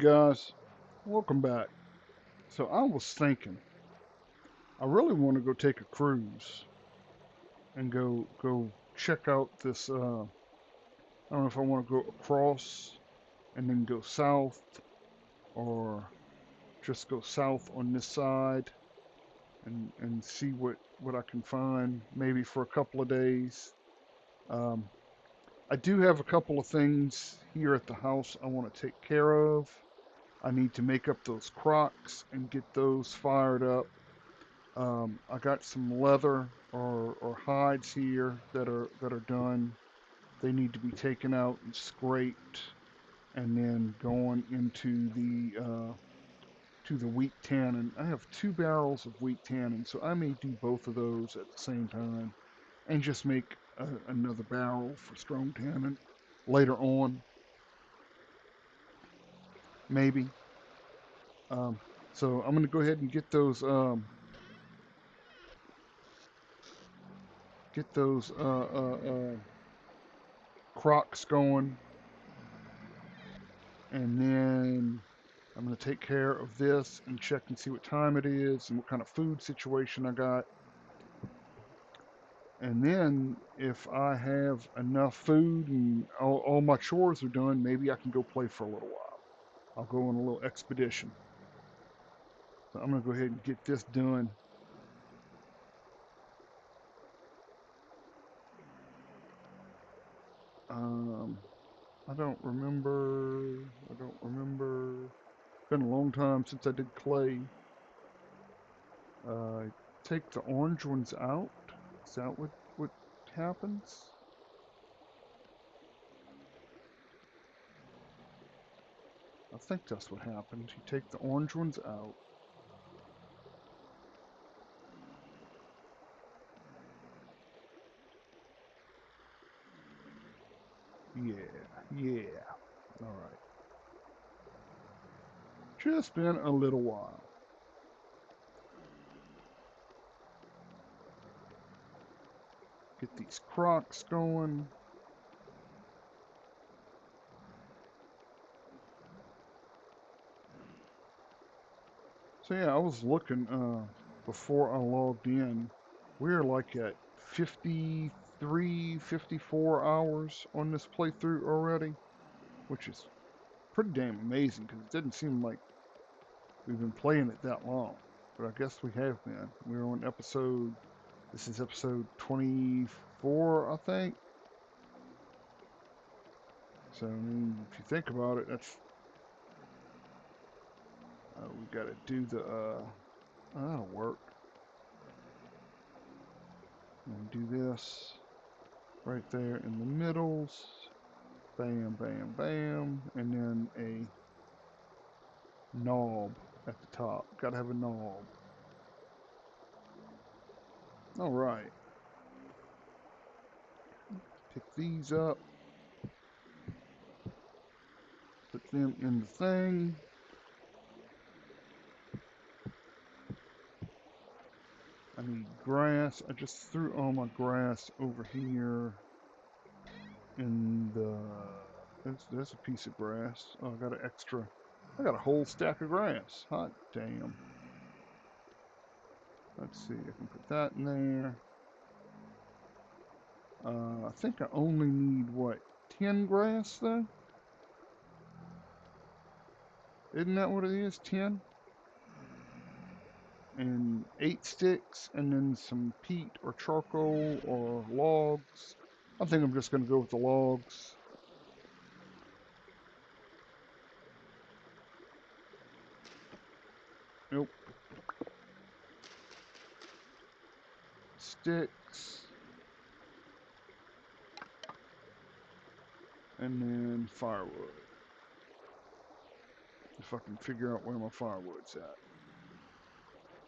guys, welcome back. So I was thinking, I really want to go take a cruise and go check out this. I don't know if I want to go across and then go south, or just go south on this side and see what I can find. Maybe for a couple of days. Um, I do have a couple of things here at the house I want to take care of. I need to make up those crocks and get those fired up. I got some leather or hides here that are done. They need to be taken out and scraped, and then going into the to the wheat tannin. I have 2 barrels of wheat tannin, so I may do both of those at the same time, and just make another barrel for strong tannin later on, maybe. Um, so I'm gonna go ahead and get those crocks going, and then I'm going to take care of this and check and see what time it is and what kind of food situation I got. And then if I have enough food and all my chores are done, maybe I can go play for a little while. I'll go on a little expedition. So I'm going to go ahead and get this done. Um, I don't remember. I don't remember. It's been a long time since I did clay. Uh, Take the orange ones out. Is that what happens? I think that's what happened. You take the orange ones out. Yeah, yeah. All right. Just been a little while. Get these crocks going. So yeah, I was looking before I logged in. We're like at 53, 54 hours on this playthrough already, which is pretty damn amazing because it didn't seem like we've been playing it that long. But I guess we have been. We're on episode, this is episode 24, I think. So, I mean, if you think about it, that's, we gotta do the, that'll work. And do this right there in the middles. Bam, bam, bam. And then a knob at the top. Gotta have a knob. Alright. Pick these up. Put them in the thing. I need grass. I just threw all my grass over here in the... There's a piece of grass. Oh, I got an extra... I got a whole stack of grass. Hot damn. Let's see, I can put that in there. I think I only need, what, 10 grass, though? Isn't that what it is, 10? And 8 sticks, and then some peat or charcoal or logs. I think I'm just going to go with the logs. Nope. Sticks. And then firewood. If I can figure out where my firewood's at.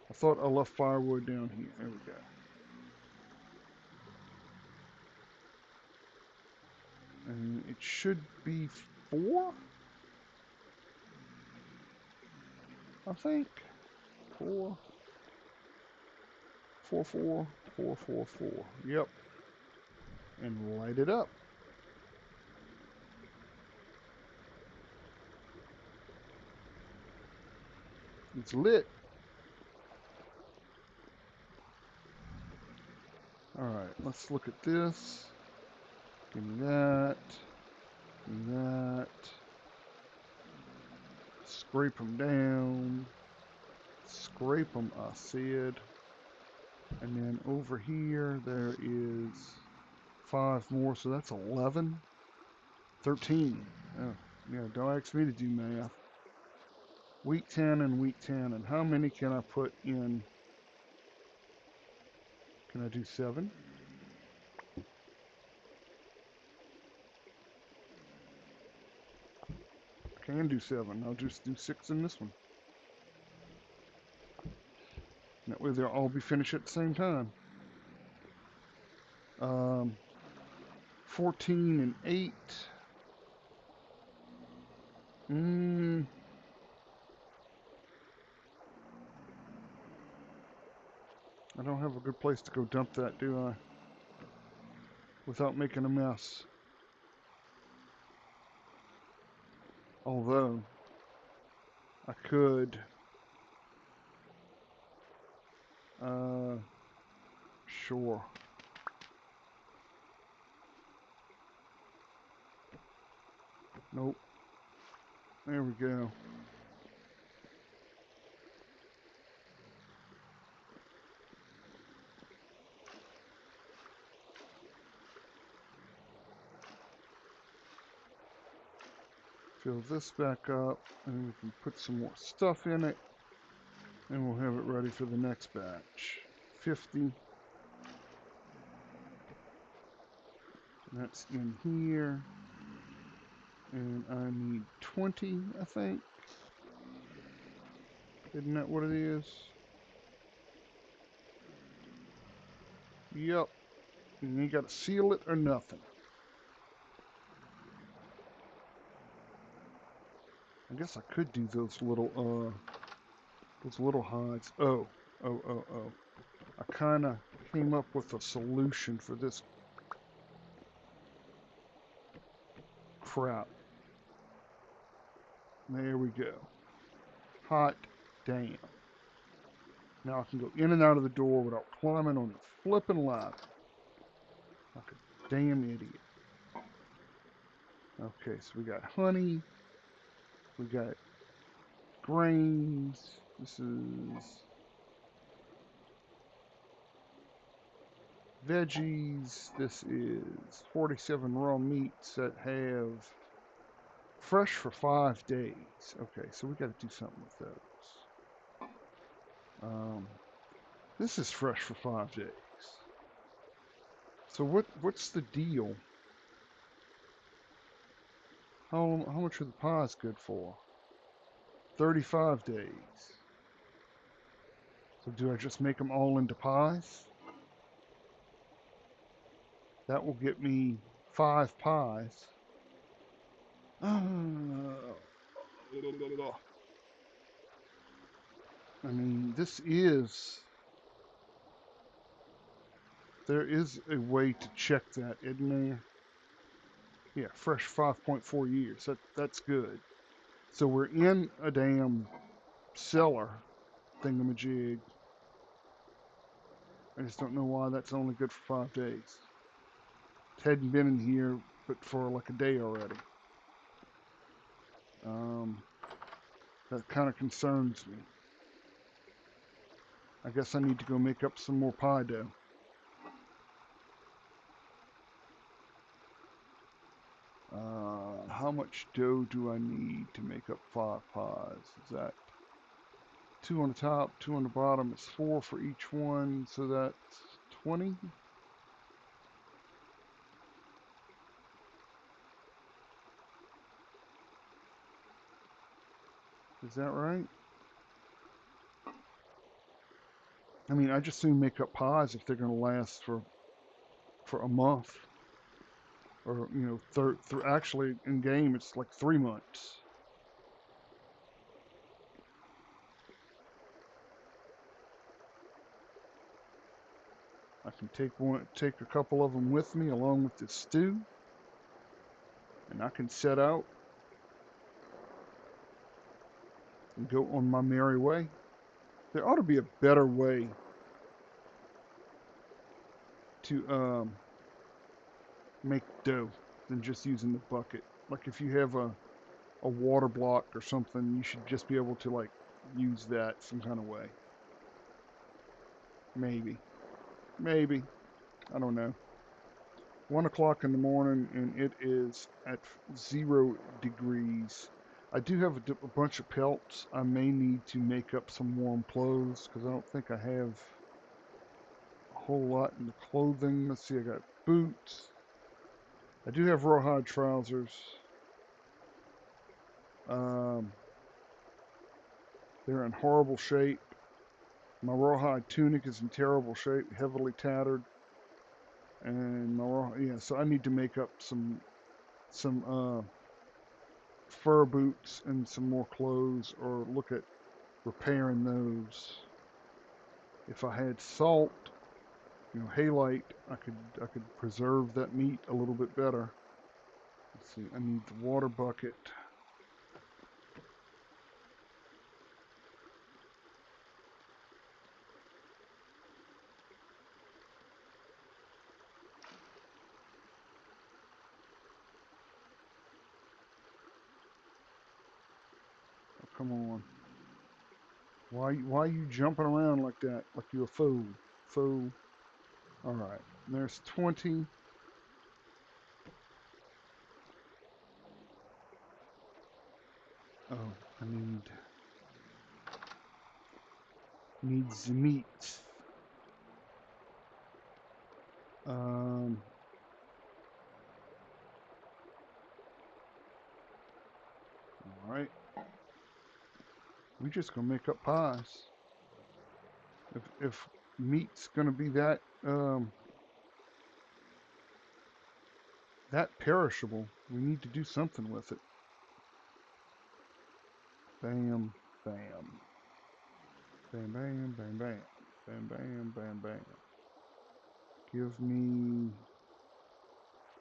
I thought I left firewood down here. There we go. And it should be 4, I think. 4, 4, 4, 4, 4, 4. Yep. And light it up. It's lit. Alright, let's look at this. Give me that. Give me that. Scrape them down. Scrape them, I said. And then over here, there is 5 more, so that's 11. 13. Oh, yeah, don't ask me to do math. Week 10 and week 10. And how many can I put in? Can I do 7? I can do 7. I'll just do 6 in this one. That way they'll all be finished at the same time. 14 and 8. I don't have a good place to go dump that, do I? Without making a mess. Although, I could, sure. Nope. There we go. Fill this back up, and we can put some more stuff in it, and we'll have it ready for the next batch. 50. That's in here. And I need 20, I think. Isn't that what it is? Yep. And you gotta seal it or nothing. I guess I could do those little hides. Oh. I kinda came up with a solution for this crap. There we go. Hot damn. Now I can go in and out of the door without climbing on the flipping ladder. Like a damn idiot. Okay, so we got honey. We got grains. This is veggies. This is 47 raw meats that have fresh for 5 days. Okay, so we got to do something with those. This is fresh for 5 days. So what's the deal? How much are the pies good for? 35 days. So do I just make them all into pies? That will get me 5 pies. I mean, there is a way to check that, isn't there? Yeah, fresh 5.4 years. That's good. So we're in a damn cellar thingamajig. I just don't know why that's only good for 5 days. It hadn't been in here but for like a day already. That kind of concerns me. I guess I need to go make up some more pie dough. How much dough do I need to make up 5 pies? Is that 2 on the top, 2 on the bottom? It's 4 for each one, so that's 20. Is that right? I mean, I just soon make up pies if they're going to last for a month, or actually in game it's like 3 months. I can take a couple of them with me along with the stew, and I can set out and go on my merry way. There ought to be a better way to make dough than just using the bucket. Like if you have a water block or something, you should just be able to like use that some kind of way. Maybe. Maybe. I don't know. 1 o'clock in the morning and it is at 0 degrees. I do have a bunch of pelts. I may need to make up some warm clothes because I don't think I have a whole lot in the clothing. Let's see, I got boots. I do have rawhide trousers. Um, they're in horrible shape. My rawhide tunic is in terrible shape, heavily tattered. And my yeah, so I need to make up some fur boots and some more clothes, or look at repairing those. If I had salt, halite, I could preserve that meat a little bit better. Let's see, I need the water bucket. Oh, come on. Why are you jumping around like that? Like you a fool. Fool. Alright. There's 20. Oh, I need the meat. Um alright. We just gonna make up pies. If meat's gonna be that perishable, we need to do something with it. Bam, bam. Bam, bam, bam, bam. Bam, bam, bam, bam. Give me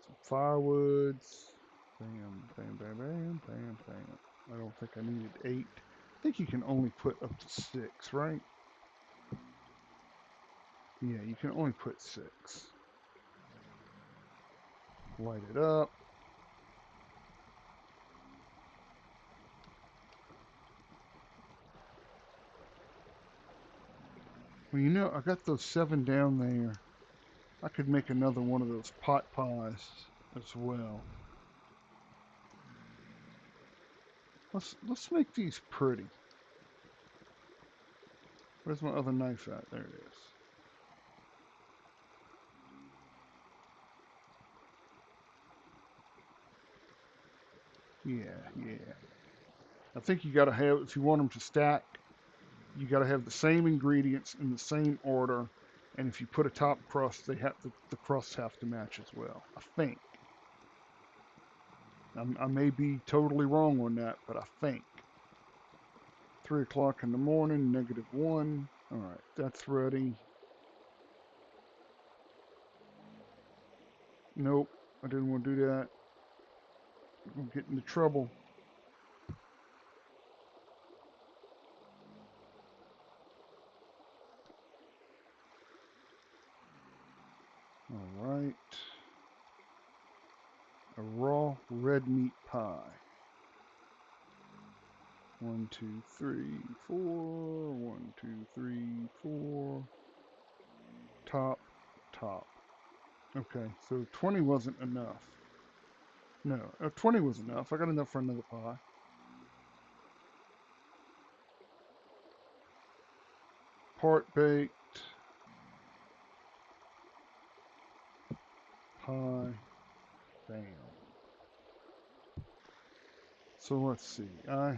some firewoods. Bam, bam, bam, bam, bam, bam. I don't think I needed 8. I think you can only put up to 6, right? Yeah, you can only put 6. Light it up. Well, I got those 7 down there. I could make another one of those pot pies as well. Let's make these pretty. Where's my other knife at? There it is. Yeah, yeah. I think you got to have, if you want them to stack, you got to have the same ingredients in the same order. And if you put a top crust, the crusts have to match as well. I think. I may be totally wrong on that, but I think. 3 o'clock in the morning, -1. All right, that's ready. Nope, I didn't want to do that. I'm get into trouble. All right. A raw red meat pie. 1, 2, 3, 4. 1, 2, 3, 4. Top, top. Okay, so 20 wasn't enough. No, 20 was enough. I got enough for another pie. Part baked pie. Bam. So let's see. I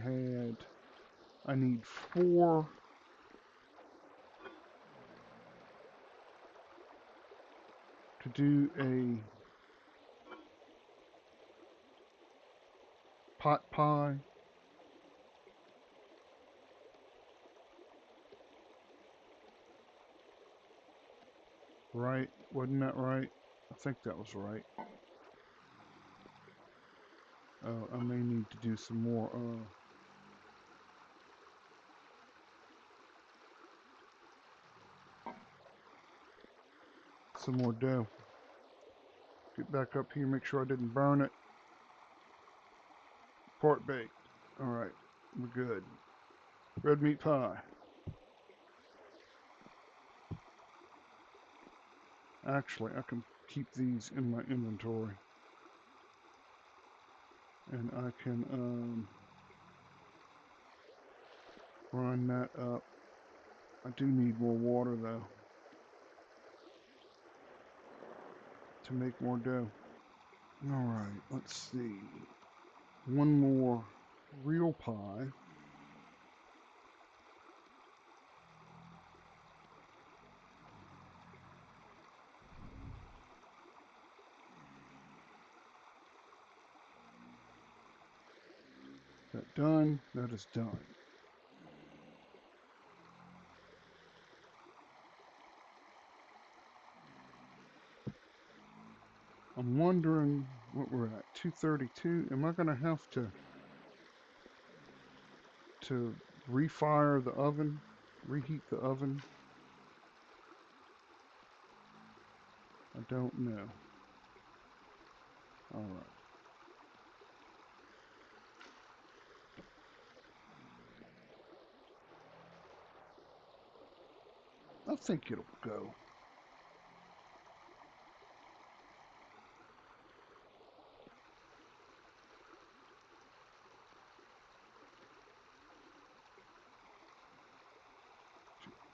need 4 to do a pot pie. Right? Wasn't that right? I think that was right. I may need to do some more. some more dough. Get back up here, make sure I didn't burn it. Part baked. All right, we're good. Red meat pie. Actually, I can keep these in my inventory. And I can grind that up. I do need more water though to make more dough. All right, let's see. One more real pie. That done? That is done. I'm wondering what we're at. 232. Am I gonna have to refire the oven, reheat the oven? I don't know. All right. I think it'll go.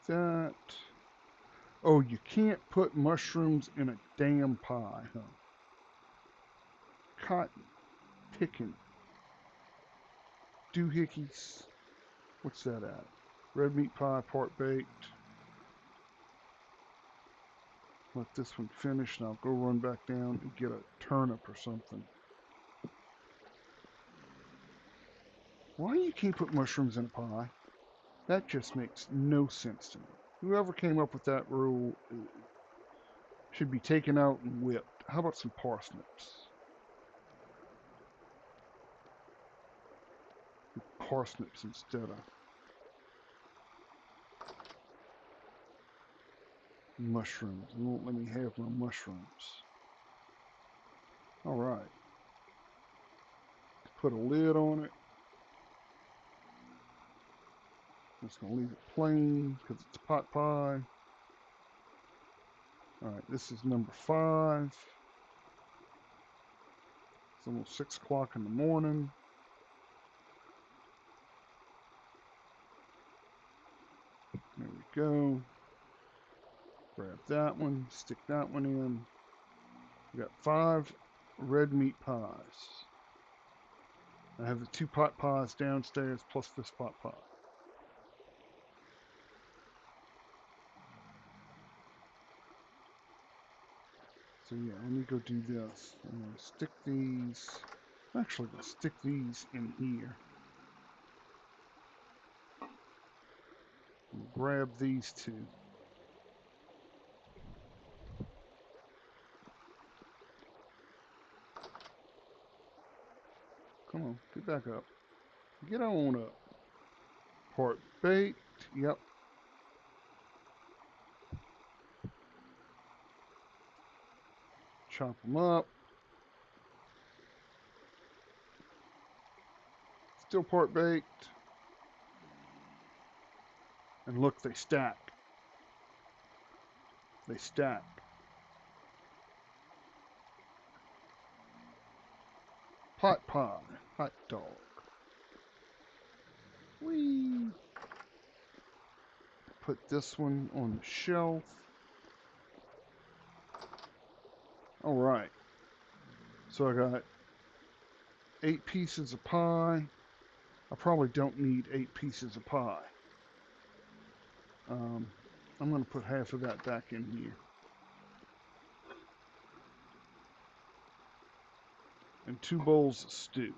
That. Oh, you can't put mushrooms in a damn pie, huh? Cotton picking doohickeys. What's that at? Red meat pie, part baked. Let this one finish, and I'll go run back down and get a turnip or something. Why you can't put mushrooms in a pie? That just makes no sense to me. Whoever came up with that rule should be taken out and whipped. How about some parsnips? Parsnips instead of mushrooms. They won't let me have my mushrooms. All right. Put a lid on it. I'm just going to leave it plain because it's a pot pie. All right, this is number 5. It's almost 6 o'clock in the morning. There we go. Grab that one, stick that one in. We got 5 red meat pies. I have the 2 pot pies downstairs plus this pot pie. So yeah, let me go do this. I'm going to stick these. I'm actually going to stick these in here. Grab these 2. Come on, get back up. Get on up. Part baked. Yep. Chop them up. Still part baked. And look, they stack. They stack. Pot pie. Hot dog. Whee! Put this one on the shelf. All right. So I got 8 pieces of pie. I probably don't need 8 pieces of pie. I'm going to put half of that back in here. And 2 bowls of stew.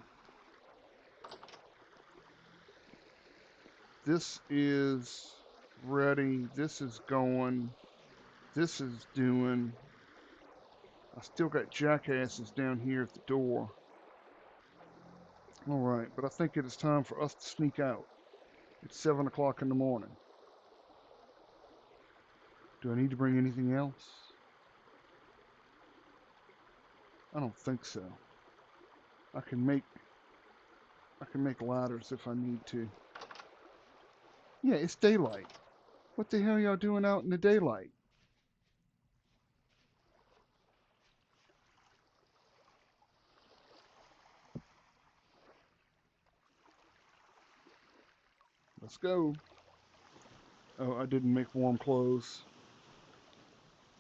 This is ready. This is going. This is doing. I still got jackasses down here at the door. All right, but I think it is time for us to sneak out. It's 7 o'clock in the morning. Do I need to bring anything else? I don't think so. I can make I can make ladders if I need to. Yeah, it's daylight. What the hell y'all doing out in the daylight? Let's go. Oh, I didn't make warm clothes.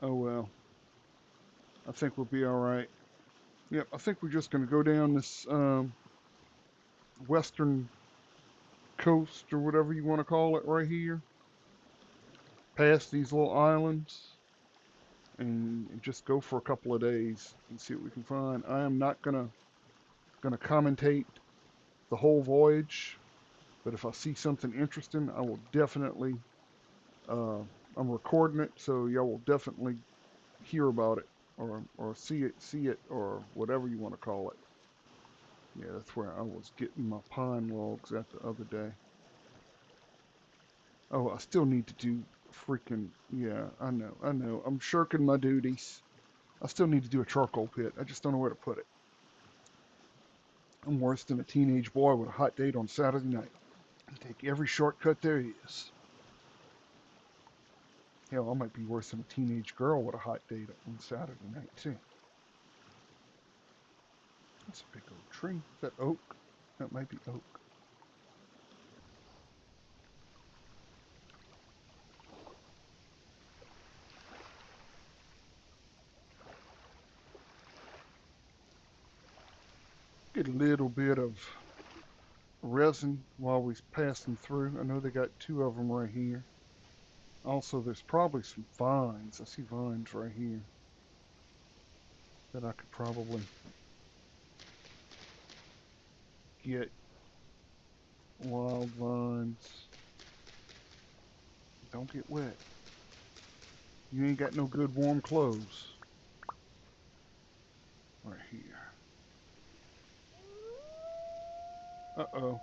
Oh well. I think we'll be all right. Yep, I think we're just gonna go down this western coast or whatever you want to call it right here, past these little islands, and just go for a couple of days and see what we can find. I am not gonna commentate the whole voyage, but if I see something interesting, I will definitely. Uh, I'm recording it, so y'all will definitely hear about it or see it, or whatever you want to call it. Yeah, that's where I was getting my pine logs at the other day. Oh, I still need to do freaking, yeah, I know. I'm shirking my duties. I still need to do a charcoal pit. I just don't know where to put it. I'm worse than a teenage boy with a hot date on Saturday night. Take every shortcut there is. Hell, I might be worse than a teenage girl with a hot date on Saturday night, too. That's a big old tree. Is that oak? That might be oak. Get a little bit of resin while we pass them through. I know they got two of them right here. Also, there's probably some vines. I see vines right here that I could probably get. Wild vines. Don't get wet. You ain't got no good warm clothes. Right here. Uh-oh.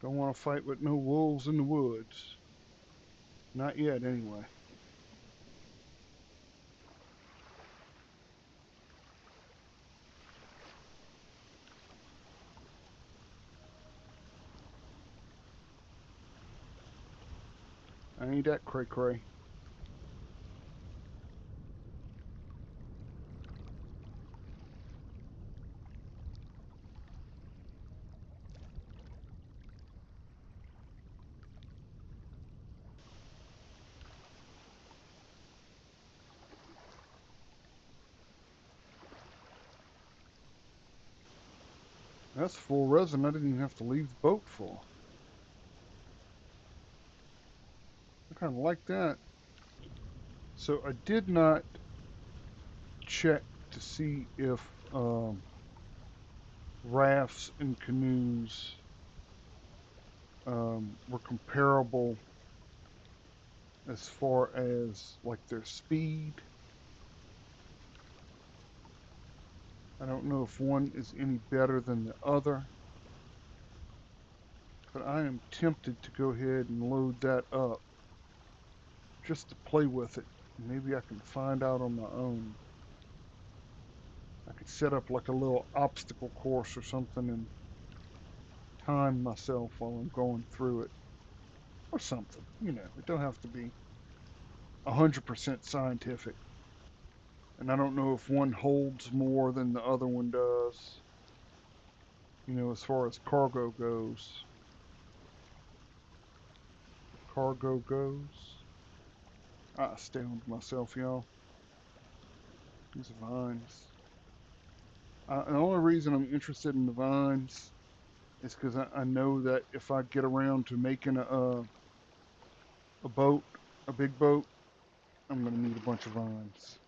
Don't want to fight with no wolves in the woods. Not yet, anyway. I ain't that cray-cray. That's full resin. I didn't even have to leave the boat for. I kind of like that. So I did not check to see if rafts and canoes were comparable as far as like their speed. I don't know if one is any better than the other, but I am tempted to go ahead and load that up just to play with it. Maybe I can find out on my own. I could set up like a little obstacle course or something and time myself while I'm going through it or something. You know, it don't have to be 100% scientific. And I don't know if one holds more than the other one does, you know, as far as cargo goes. Cargo goes. I astound myself, y'all. These vines. The only reason I'm interested in the vines is because I know that if I get around to making a boat, a big boat, I'm gonna need a bunch of vines.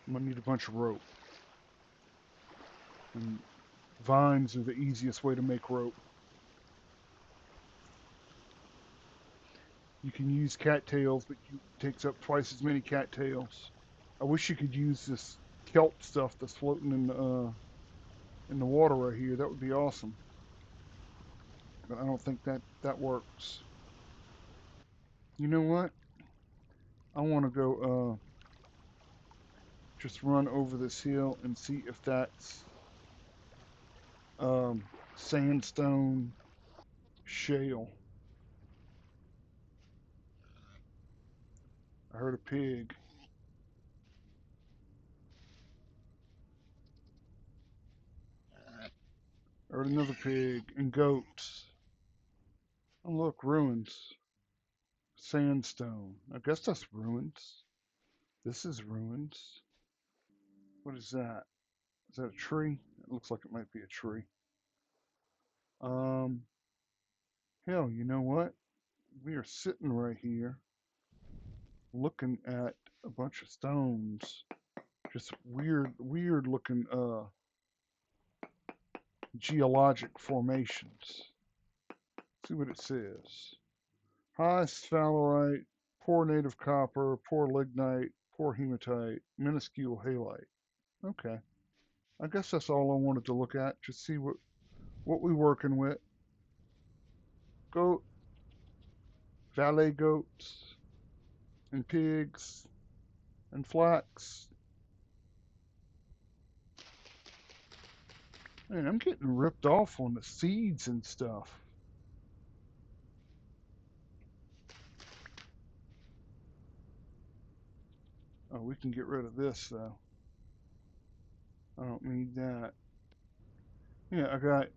I'm gonna need a bunch of rope, and vines are the easiest way to make rope. You can use cattails, but it takes up twice as many cattails. I wish you could use this kelp stuff that's floating in the water right here. That would be awesome. But I don't think that works. You know what? I want to go just run over this hill and see if that's um, sandstone shale. I heard a pig. I heard another pig and goats. Oh, look, ruins. Sandstone. I guess that's ruins. This is ruins. What is that? Is that a tree? It looks like it might be a tree. Um, hell, you know what? We are sitting right here looking at a bunch of stones. Just weird looking geologic formations. See what it says. High sphalerite, poor native copper, poor lignite, poor hematite, minuscule halite. Okay. I guess that's all I wanted to look at. Just see what we're working with. Goat, valet goats, and pigs, and flax. Man, I'm getting ripped off on the seeds and stuff. Oh, we can get rid of this though. I don't need that. Yeah, I got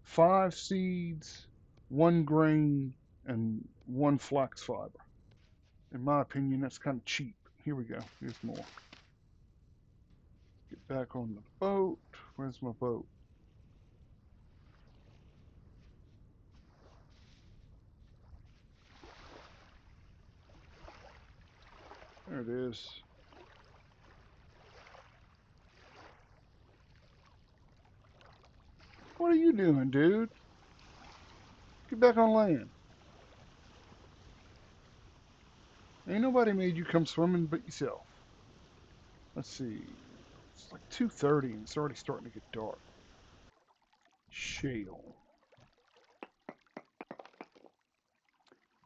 5 seeds, 1 grain, and 1 flax fiber. In my opinion, that's kind of cheap. Here we go. Here's more. Get back on the boat. Where's my boat? There it is. What are you doing, dude? Get back on land. Ain't nobody made you come swimming but yourself. Let's see. It's like 2:30 and it's already starting to get dark. Shale.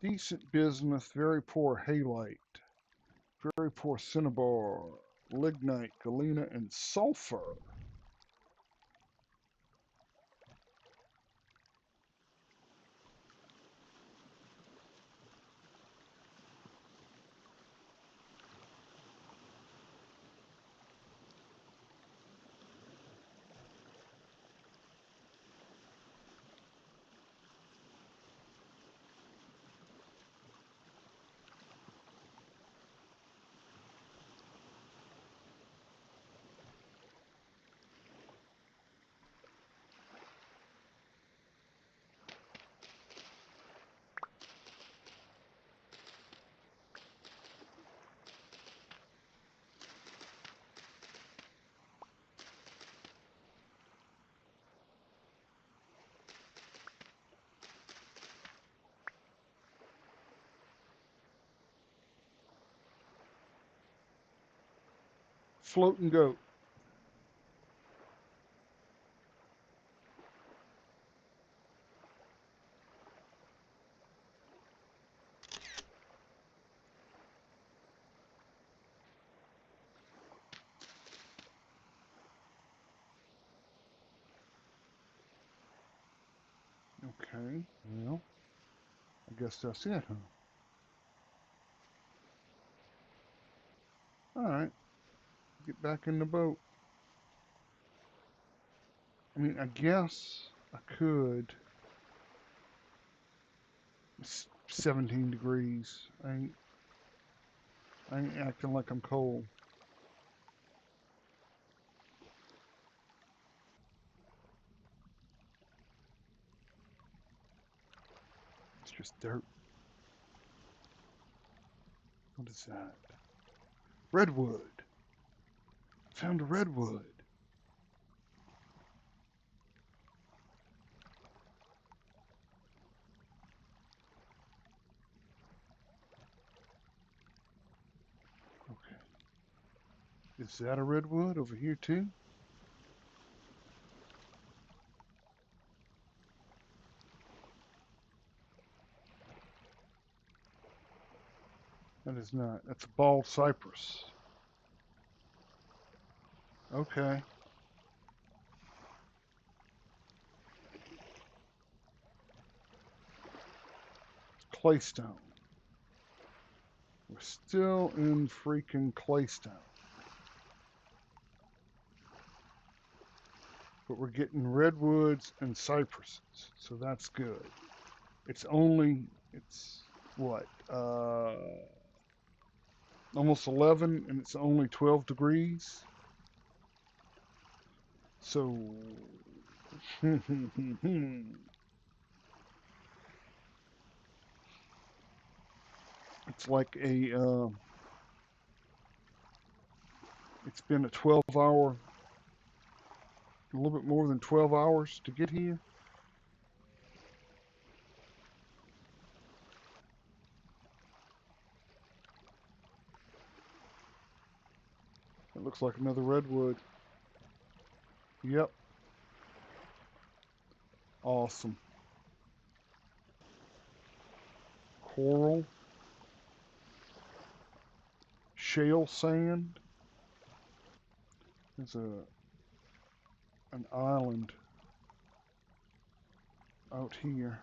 Decent bismuth, very poor halite, very poor cinnabar, lignite, galena, and sulfur. Floating goat. Okay, well, I guess that's it, huh? Alright, get back in the boat. I mean, I guess I could. It's 17 degrees. I ain't acting like I'm cold. It's just dirt. What is that? Redwood. Found a redwood. Okay. Is that a redwood over here too? That is not. That's a bald cypress. Okay. Claystone. We're still in freaking claystone. But we're getting redwoods and cypresses, so that's good. It's what, almost 11, and it's only 12 degrees. So, it's like it's been a 12-hour, a little bit more than 12 hours to get here. It looks like another redwood. Yep, awesome. Coral, shale sand. There's an island out here.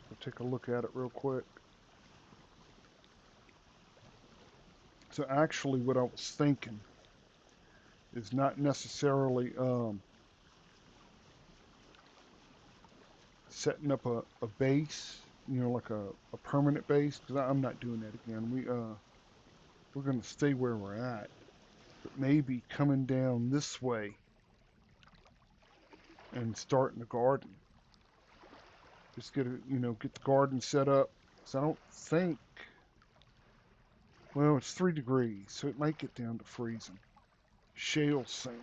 I'll take a look at it real quick. So actually what I was thinking is not necessarily setting up a base, like a permanent base, because I'm not doing that again. We're gonna stay where we're at, but maybe coming down this way and starting the garden. Just get the garden set up. So I don't think, well, it's 3 degrees, so it might get down to freezing. Shale sand.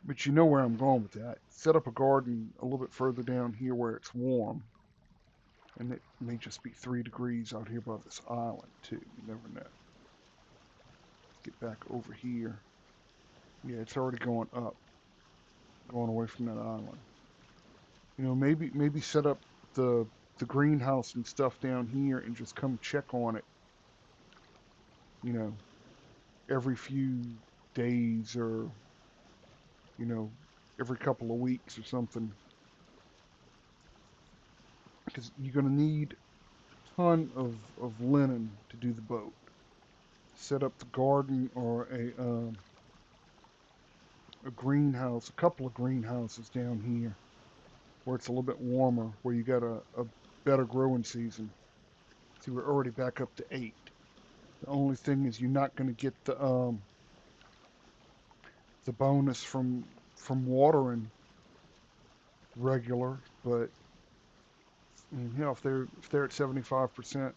But you know where I'm going with that. Set up a garden a little bit further down here where it's warm. And it may just be 3 degrees out here by this island, too. You never know. Let's get back over here. Yeah, it's already going up. Going away from that island. Maybe set up the greenhouse and stuff down here and just come check on it, you know, every few days or, you know, every couple of weeks or something. Because you're going to need a ton of linen to do the boat. Set up the garden or a greenhouse, a couple of greenhouses down here where it's a little bit warmer, where you got a better growing season. See, we're already back up to 8. The only thing is you're not going to get the bonus from watering regular, but if they're at 75%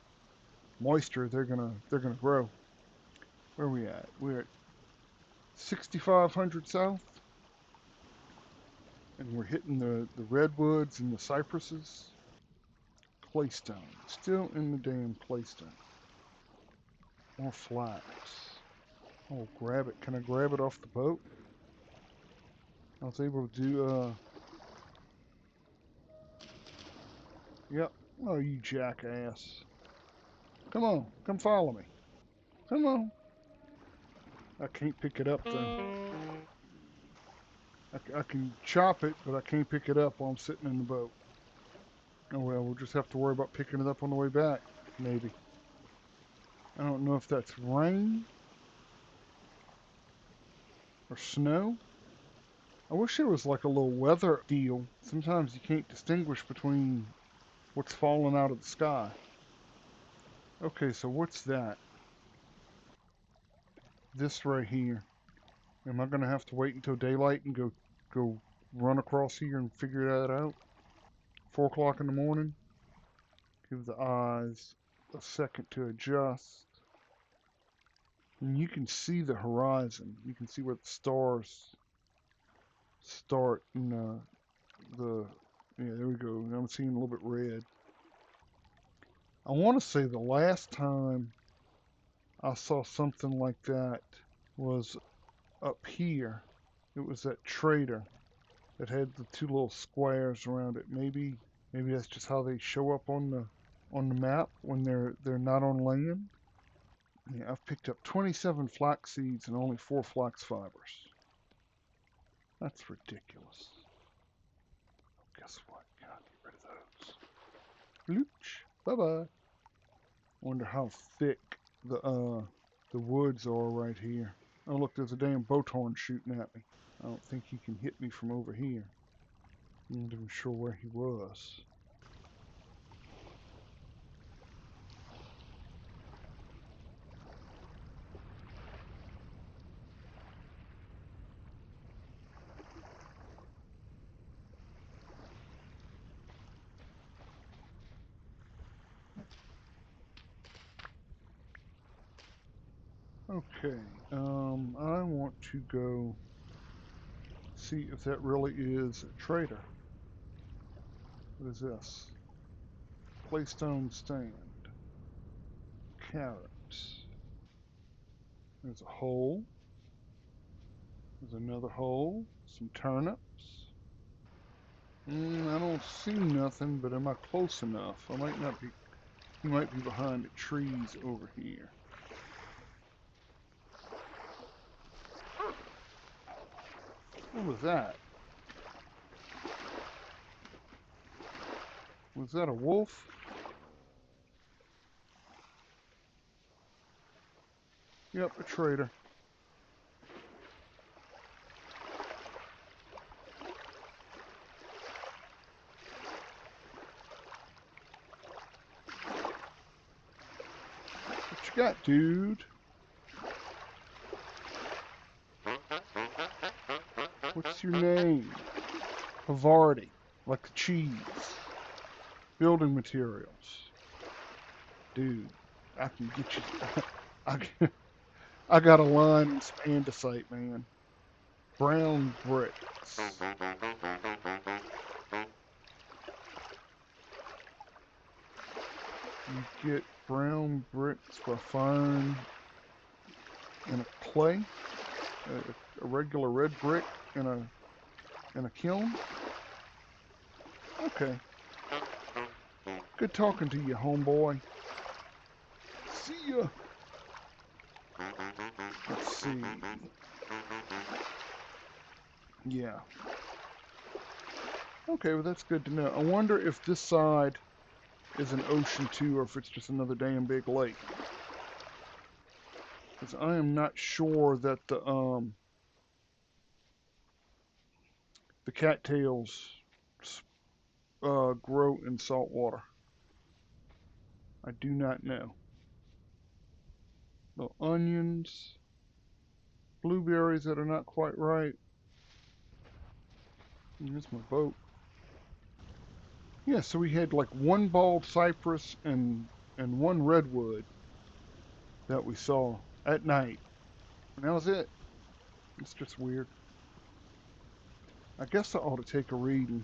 moisture, they're gonna grow. Where are we at? We're at 6,500 south, and we're hitting the redwoods and the cypresses. Claystone, still in the damn claystone. More flax. Oh, grab it. Can I grab it off the boat? I was able to do Yep. Oh, you jackass. Come on, come follow me. Come on. I can't pick it up then. I can chop it, but I can't pick it up while I'm sitting in the boat. Oh well, we'll just have to worry about picking it up on the way back, maybe. I don't know if that's rain or snow. I wish there was like a little weather deal. Sometimes you can't distinguish between what's falling out of the sky. Okay, so what's that? This right here. Am I gonna have to wait until daylight and go run across here and figure that out? 4 o'clock in the morning. Give the eyes a second to adjust. And you can see the horizon. You can see where the stars start and yeah, there we go. Now I'm seeing a little bit red. I want to say the last time I saw something like that was up here. It was that trader that had the two little squares around it. Maybe that's just how they show up on the map when they're not on land. Yeah, I've picked up 27 flax seeds and only 4 flax fibers. That's ridiculous. Guess what? Can I get rid of those? Looch. Bye-bye. Wonder how thick the woods are right here. Oh look, there's a damn boathorn shooting at me. I don't think he can hit me from over here. I'm not even sure where he was. Okay, I want to go see if that really is a trader. What is this? Claystone stand. Carrots. There's a hole. There's another hole. Some turnips. I don't see nothing, but am I close enough? I might not be. He might be behind the trees over here. What was that? Was that a wolf? Yep, a trader. What you got, dude? What's your name? Havarti, like the cheese. Building materials. Dude, I can get you. I got a line in some andesite, man. Brown bricks. You get brown bricks by firing in a clay, a regular red brick in a kiln. Okay. Good talking to you, homeboy. See ya. Let's see. Yeah. Okay, well that's good to know. I wonder if this side is an ocean too, or if it's just another damn big lake. Because I am not sure that the cattails grow in salt water. I do not know. Little onions, blueberries that are not quite ripe. Here's my boat. Yeah, so we had like one bald cypress and one redwood that we saw at night. And that was it. It's just weird. I guess I ought to take a reading.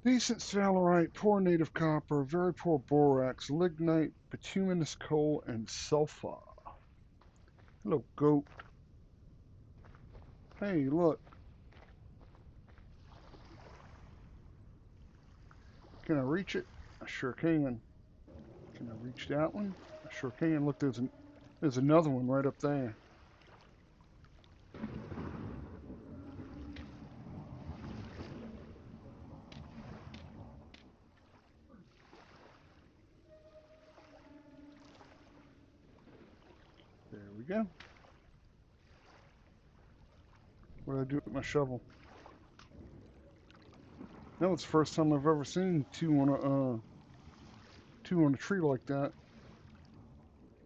Decent sphalerite, poor native copper, very poor borax, lignite, bituminous coal, and sulfur. Hello, goat. Hey, look. Can I reach it? I sure can. Can I reach that one? I sure can. Look, there's another one right up there. There we go. What do I do with my shovel? That was the first time I've ever seen two on a tree like that.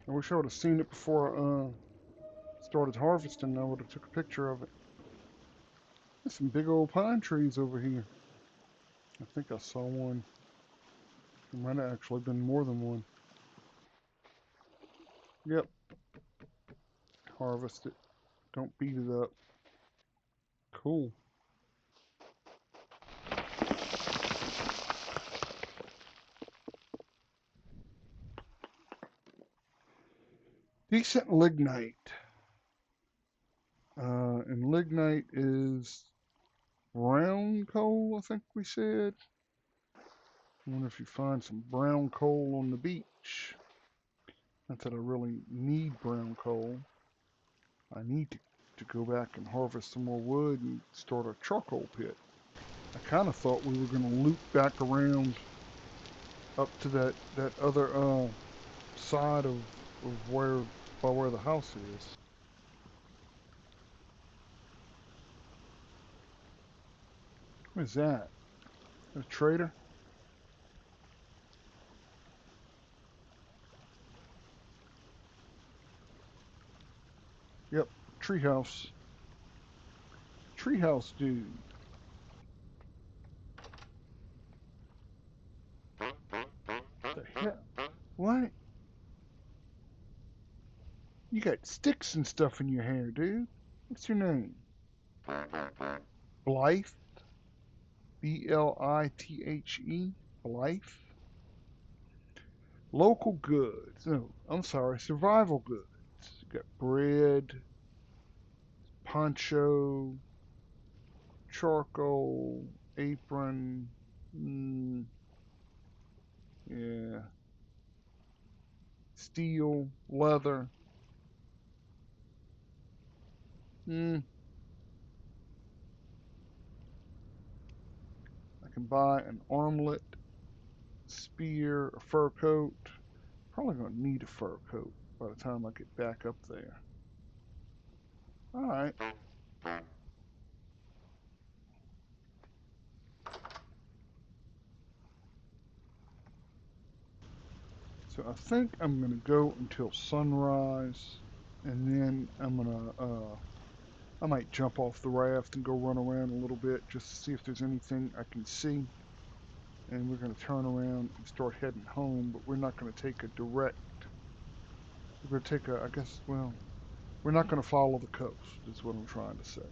I wish I would have seen it before I started harvesting. I would have took a picture of it. There's some big old pine trees over here. I think I saw one. There might have actually been more than one. Yep. Harvest it. Don't beat it up. Cool. Decent lignite. And lignite is brown coal, I think we said. I wonder if you find some brown coal on the beach. Not that I really need brown coal. I need to go back and harvest some more wood and start a charcoal pit. I kind of thought we were going to loop back around up to that other side of where the house is. What is that? A trader? Yep, treehouse. Treehouse dude. The hell? What? You got sticks and stuff in your hair, dude. What's your name? Blythe? Blithe? Blythe? Local goods. No, I'm sorry, survival goods. You got bread, poncho, charcoal, apron. Yeah. Steel, leather. Mm, I can buy an armlet, spear, a fur coat. Probably gonna need a fur coat by the time I get back up there. All right. So I think I'm gonna go until sunrise, and then I might jump off the raft and go run around a little bit just to see if there's anything I can see. And we're gonna turn around and start heading home, but we're not gonna take a direct. We're gonna take a, I guess, well, we're not gonna follow the coast, is what I'm trying to say.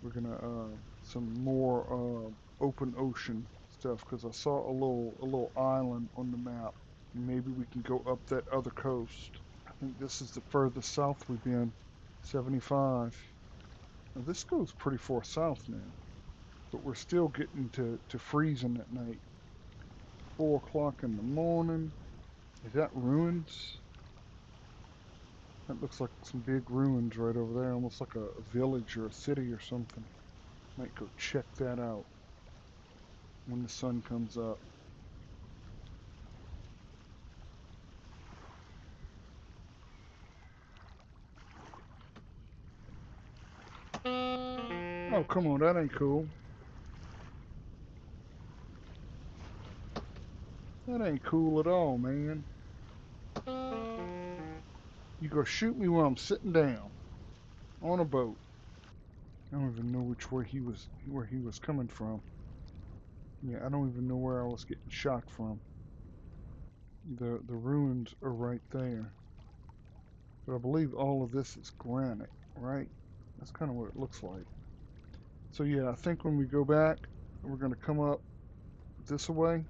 We're gonna some more open ocean stuff because I saw a little island on the map. Maybe we can go up that other coast. I think this is the furthest south we've been. 75. Now this goes pretty far south now, but we're still getting to freezing at night. 4 o'clock in the morning. Is that ruins? That looks like some big ruins right over there, almost like a village or a city or something. Might go check that out when the sun comes up. Oh, come on, that ain't cool. That ain't cool at all, man. You go shoot me while I'm sitting down on a boat. I don't even know where he was coming from. Yeah, I don't even know where I was getting shot from. The ruins are right there. But I believe all of this is granite, right? That's kind of what it looks like. So yeah, I think when we go back, we're gonna come up this way.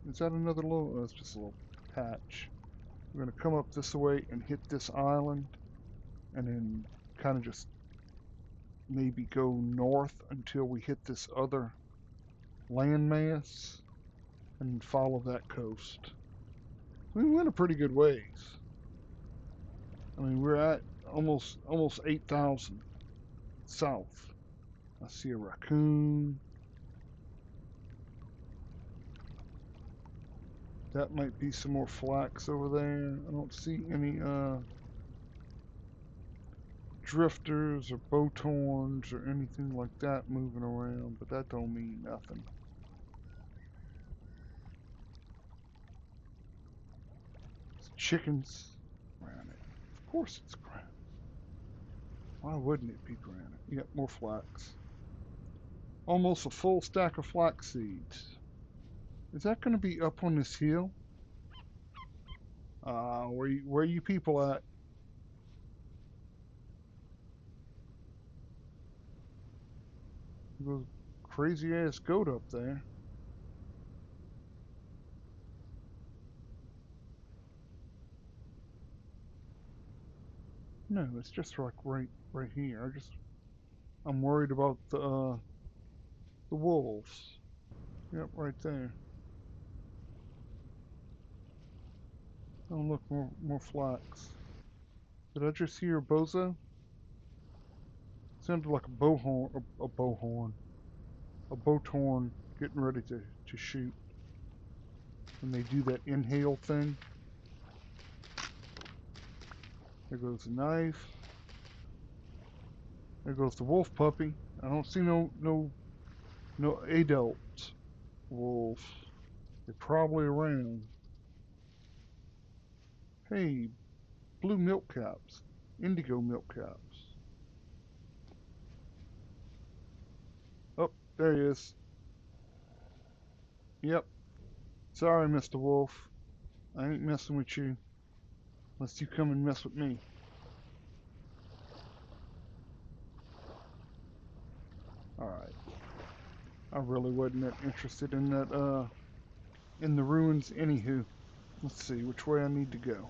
Is that another little? Oh, it's just a little patch. We're gonna come up this way and hit this island, and then kind of just maybe go north until we hit this other landmass and follow that coast. We went a pretty good ways. I mean, we're at almost 8,000 south. I see a raccoon. That might be some more flax over there. I don't see any drifters or boat horns or anything like that moving around, but that don't mean nothing. It's chickens. Granite. Of course it's granite. Why wouldn't it be granite? Yep, more flax. Almost a full stack of flax seeds. Is that going to be up on this hill? Where you people at? There's a crazy ass goat up there. No, it's just like right here. I'm worried about the wolves. Yep, right there. Oh look, more flax. Did I just hear a bozo? Sounded like a bowhorn, a bowhorn, a bowtorn getting ready to shoot. When they do that inhale thing. There goes the knife. There goes the wolf puppy. I don't see no adult wolves. They're probably around. Hey, blue milk caps, indigo milk caps. Oh, there he is. Yep. Sorry, Mr. Wolf. I ain't messing with you unless you come and mess with me. All right. I really wasn't that interested in that in the ruins anywho. Let's see which way I need to go.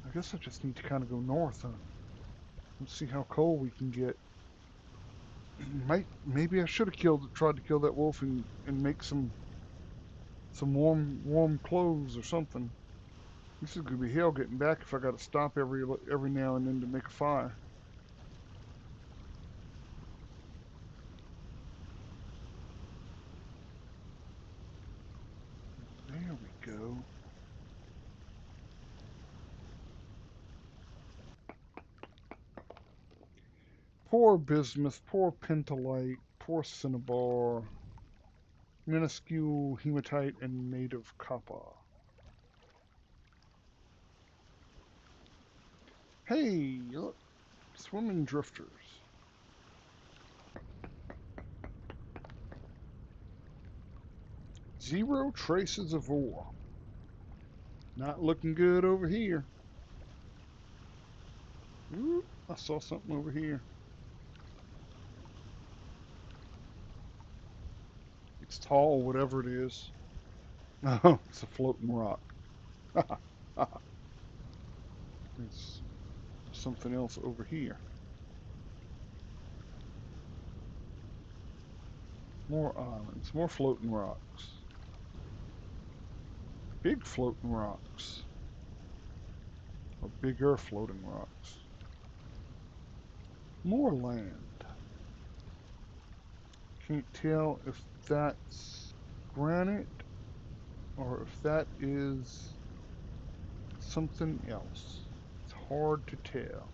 I guess I just need to kind of go north, huh? Let's see how cold we can get. Maybe I should have tried to kill that wolf and make some warm clothes or something. This is gonna be hell getting back if I got to stop every now and then to make a fire. There we go. Poor bismuth, poor pentolite, poor cinnabar, minuscule hematite, and native copper. Hey, look, swimming drifters. Zero traces of ore. Not looking good over here. Ooh, I saw something over here. It's tall, whatever it is. Oh, it's a floating rock. There's something else over here. More islands, more floating rocks. Big floating rocks. Or bigger floating rocks. More land. Can't tell if that's granite or if that is something else. It's hard to tell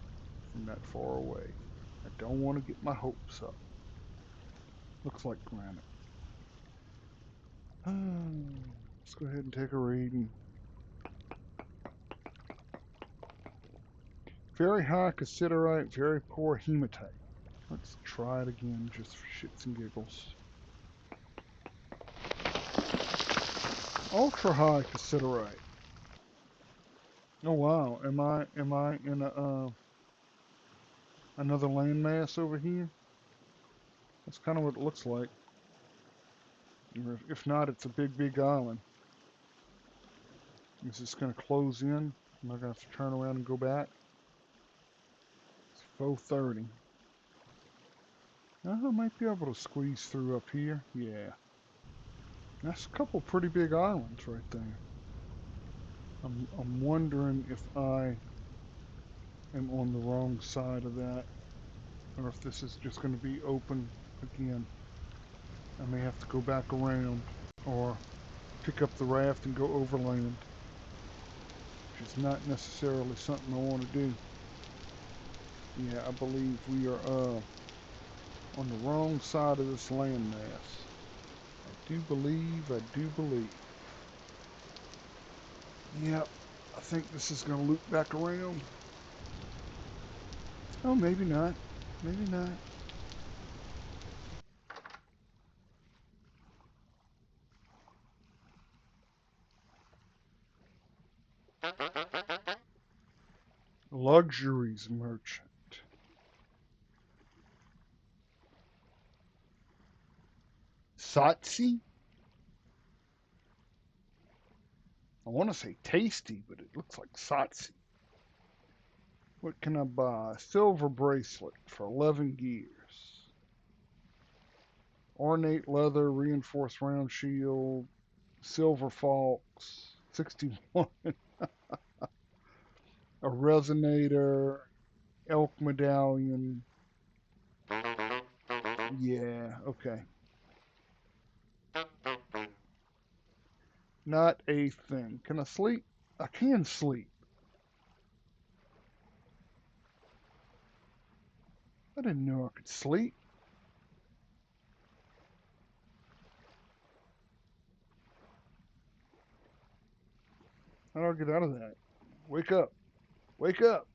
from that far away. I don't want to get my hopes up. Looks like granite. Let's go ahead and take a reading. Very high cassiterite, very poor hematite. Let's try it again just for shits and giggles. Ultra high cassiterite. Oh wow, am I in a another landmass over here? That's kind of what it looks like. Or if not, it's a big island. Is this gonna close in? Am I gonna have to turn around and go back? It's 4:30. I might be able to squeeze through up here. Yeah. That's a couple pretty big islands right there. I'm wondering if I am on the wrong side of that, or if this is just going to be open again. I may have to go back around, or pick up the raft and go overland, which is not necessarily something I want to do. Yeah, I believe we are on the wrong side of this landmass. I do believe, I do believe. Yep, I think this is going to loop back around. Oh, maybe not. Maybe not. Luxuries merchant. Satsi? I want to say tasty, but it looks like satsi. What can I buy? Silver bracelet for 11 gears. Ornate leather, reinforced round shield, silver falx, 61. A resonator, elk medallion. Yeah, okay. Not a thing. Can I sleep? I can sleep. I didn't know I could sleep. How do I get out of that? Wake up. Wake up.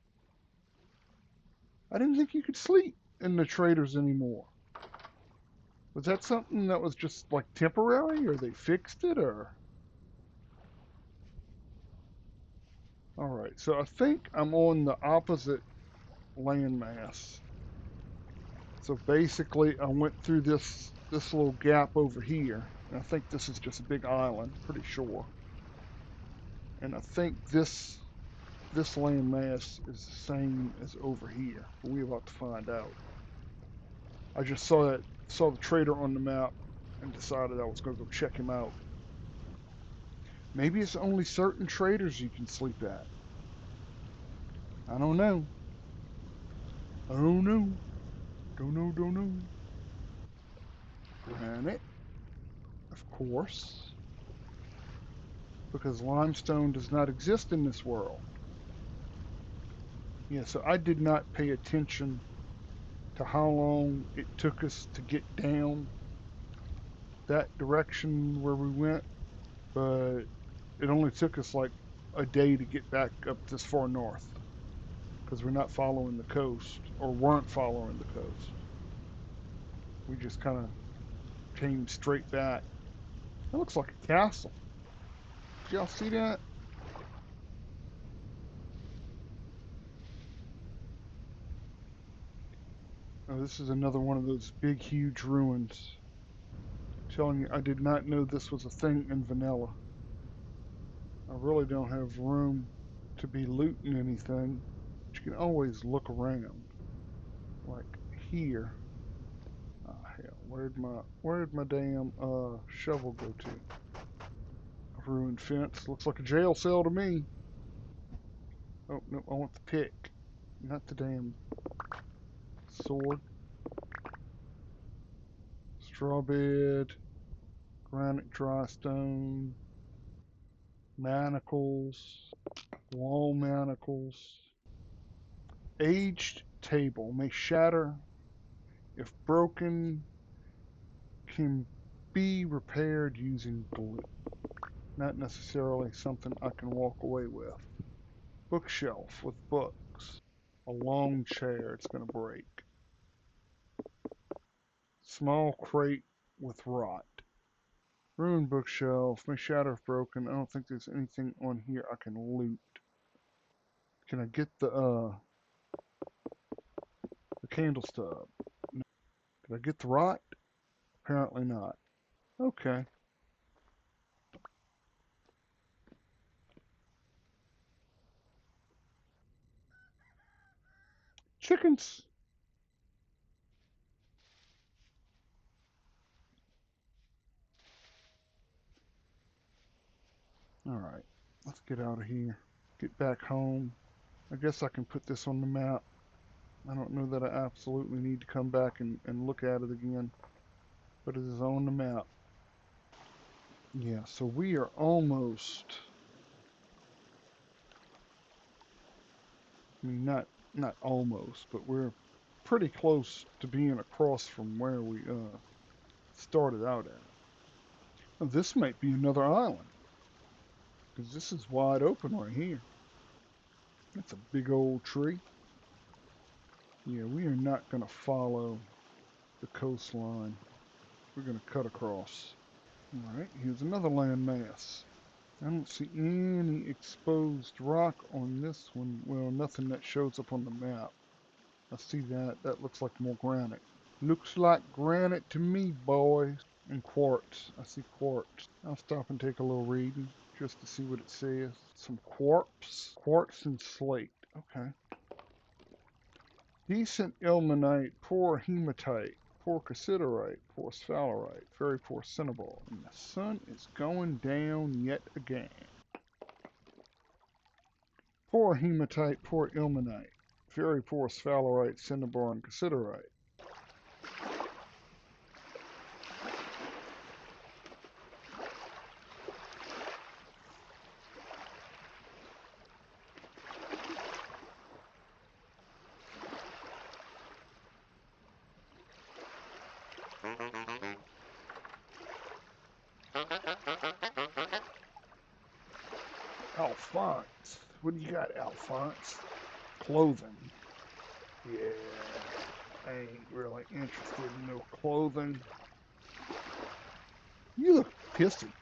I didn't think you could sleep in the traders anymore. Was that something that was just like temporary, or they fixed it, or? All right, so I think I'm on the opposite landmass. So basically, I went through this little gap over here, and I think this is just a big island, pretty sure. And I think this landmass is the same as over here, but we're about to find out. I just saw the trader on the map and decided I was going to go check him out. Maybe it's only certain traders you can sleep at. I don't know. I don't know. Don't know, don't know. Granite, of course, because limestone does not exist in this world. Yeah, so I did not pay attention to how long it took us to get down that direction where we went, but it only took us like a day to get back up this far north because we're not following the coast, or weren't following the coast. We just kind of came straight back. That looks like a castle. Did y'all see that? Oh, this is another one of those big, huge ruins. I'm telling you, I did not know this was a thing in vanilla. I really don't have room to be looting anything. But you can always look around. Like here. Oh hell, where'd my damn shovel go to? A ruined fence. Looks like a jail cell to me. Oh no, I want the pick. Not the damn sword. Straw bed, granite dry stone, manacles, wall manacles. Aged table may shatter if broken, can be repaired using glue. Not necessarily something I can walk away with. Bookshelf with books. A long chair, it's going to break. Small crate with rot. Ruined bookshelf, may shatter if broken. I don't think there's anything on here I can loot. Can I get the candle stub? No. Did I get the rot? Apparently not. Okay. Chickens. Alright. Let's get out of here. Get back home. I guess I can put this on the map. I don't know that I absolutely need to come back and look at it again. But it is on the map. Yeah, so we are almost, I mean, not almost, but we're pretty close to being across from where we started out at. Oh, this might be another island, because this is wide open right here. That's a big old tree. Yeah, we are not going to follow the coastline. We're going to cut across. All right, here's another landmass. I don't see any exposed rock on this one. Well, nothing that shows up on the map. I see that. That looks like more granite. Looks like granite to me, boys. And quartz. I see quartz. I'll stop and take a little reading just to see what it says. Some quartz. Quartz and slate. Okay. Decent ilmenite, poor hematite, poor cassiterite, poor sphalerite, very poor cinnabar. And the sun is going down yet again. Poor hematite, poor ilmenite, very poor sphalerite, cinnabar, and cassiterite. Alphonse. What do you got, Alphonse? Clothing. Yeah. I ain't really interested in no clothing. You look pissy.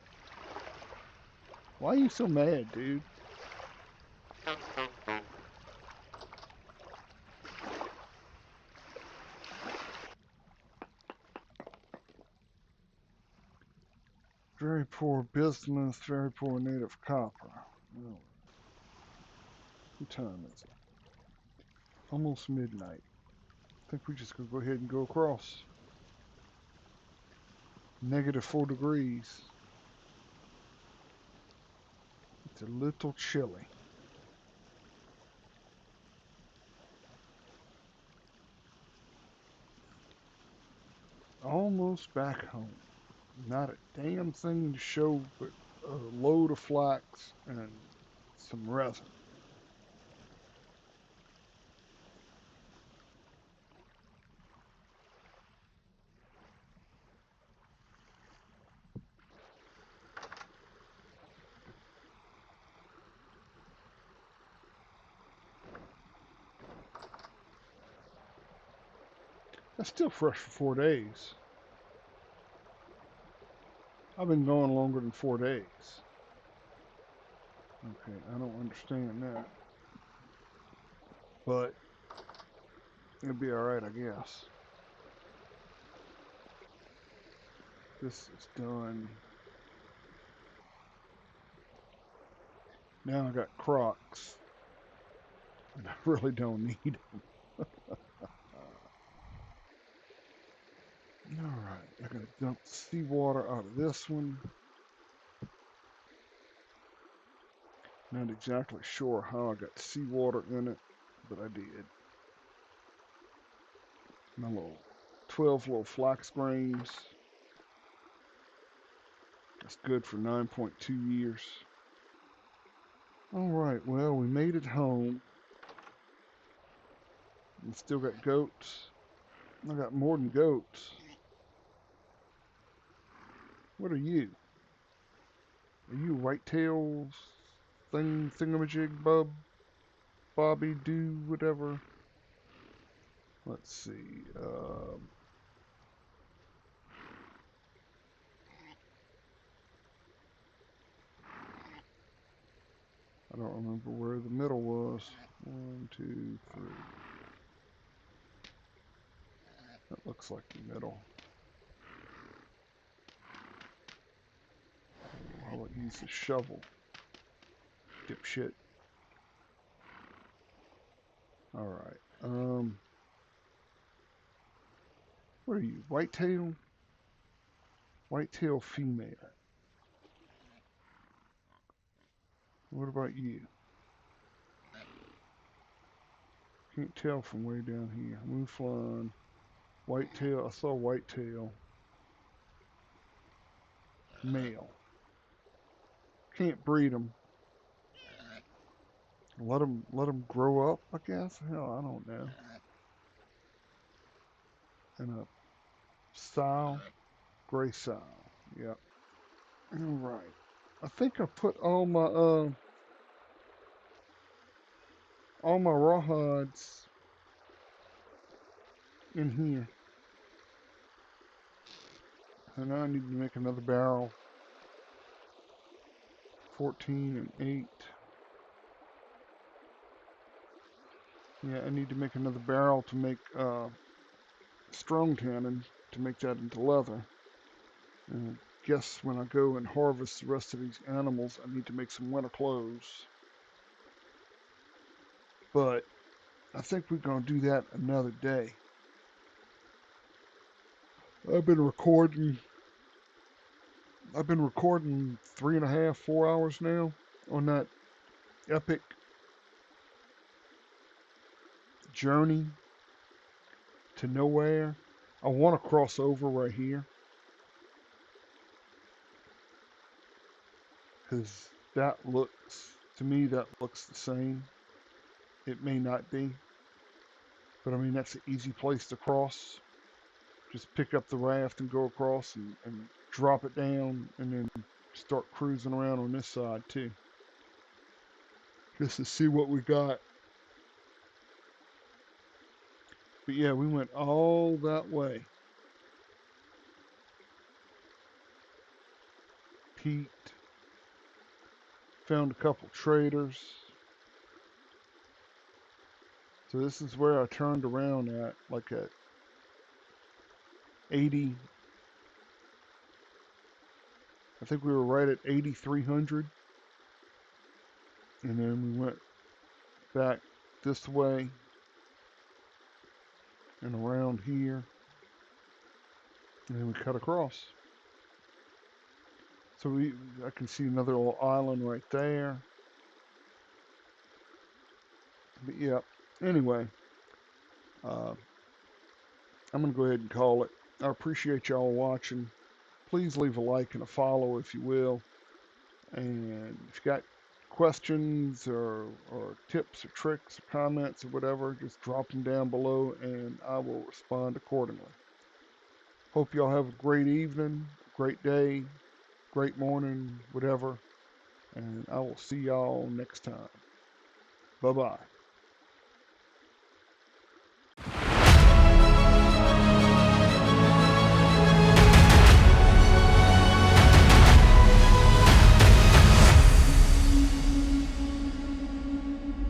Why are you so mad, dude? Very poor business, very poor native copper. Oh, what time is it? Almost midnight. I think we just gonna go ahead and go across. -4 degrees. It's a little chilly. Almost back home. Not a damn thing to show but a load of flax and some resin. That's still fresh for 4 days. I've been going longer than 4 days. Okay, I don't understand that. But it'll be alright, I guess. This is done. Now I got Crocs. And I really don't need them. Alright, I gotta dump seawater out of this one. Not exactly sure how I got seawater in it, but I did. My little 12 little flax grains. That's good for 9.2 years. Alright, well, we made it home. We still got goats. I got more than goats. What are you? Are you whitetails thingamajig bub? Bobby do whatever? Let's see. I don't remember where the middle was. 1, 2, 3. That looks like the middle. I'll use the shovel. Dipshit. Alright. What are you? Whitetail? Whitetail female. What about you? Can't tell from way down here. Moonflawn. Whitetail. I saw whitetail. Male. Can't breed them. Let them grow up, I guess. Hell, I don't know. And a sow. Gray sow. Yep. Alright. I think I put all my rawhides in here. And now I need to make another barrel. 14 and 8. Yeah, I need to make another barrel to make strong tannin to make that into leather. And I guess when I go and harvest the rest of these animals, I need to make some winter clothes. But I think we're gonna do that another day. I've been recording. I've been recording 3.5, 4 hours now on that epic journey to nowhere. I want to cross over right here because that looks, to me, that looks the same. It may not be, but I mean, that's an easy place to cross. Just pick up the raft and go across and drop it down and then start cruising around on this side too. Just to see what we got. But yeah, we went all that way. Peaked, found a couple traders. So this is where I turned around at, like at 80. I think we were right at 8,300. And then we went back this way and around here. And then we cut across. So I can see another little island right there. But yeah, anyway, uh, I'm going to go ahead and call it. I appreciate y'all watching. Please leave a like and a follow if you will. And if you got questions or tips or tricks or comments or whatever, just drop them down below and I will respond accordingly. Hope y'all have a great evening, great day, great morning, whatever. And I will see y'all next time. Bye bye.